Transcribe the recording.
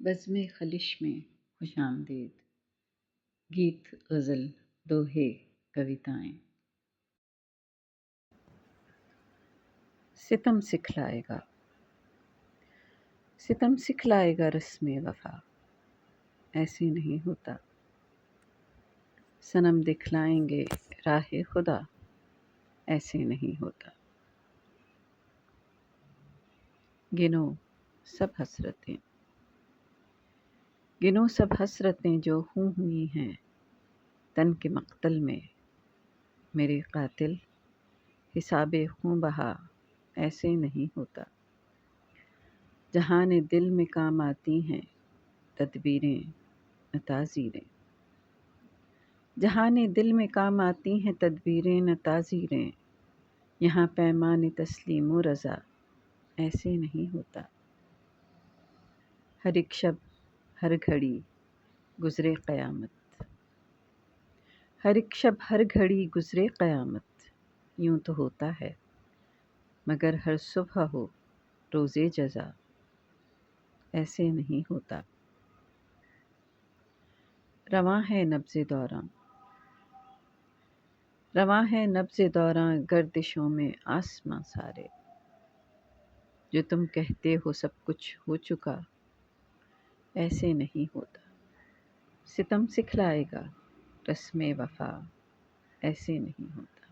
بزم خلش میں خوش آمدید، گیت غزل دوہے کویتائیں۔ ستم سکھلائے گا، ستم سکھلائے گا رسم وفا، ایسے نہیں ہوتا۔ صنم دکھلائیں گے راہ خدا، ایسے نہیں ہوتا۔ گنو سب حسرتیں، گنو سب حسرتیں جو ہوئی ہیں تن کے مقتل میں، میرے قاتل حساب خوں بہا، ایسے نہیں ہوتا۔ جہان دل میں کام آتی ہیں تدبیریں تعزیریں، جہان دل میں کام آتی ہیں تدبیریں نہ تعزیریں، یہاں پیمان تسلیم و رضا، ایسے نہیں ہوتا۔ ہر ایک شب ہر گھڑی گزرے قیامت، ہر ایک شب ہر گھڑی گزرے قیامت، یوں تو ہوتا ہے مگر ہر صبح ہو روز جزا، ایسے نہیں ہوتا۔ رواں ہے نبض دوراں، رواں ہے نبض دوراں گردشوں میں آسماں سارے، جو تم کہتے ہو سب کچھ ہو چکا، ایسے نہیں ہوتا۔ ستم سکھلائے گا رسم وفا، ایسے نہیں ہوتا۔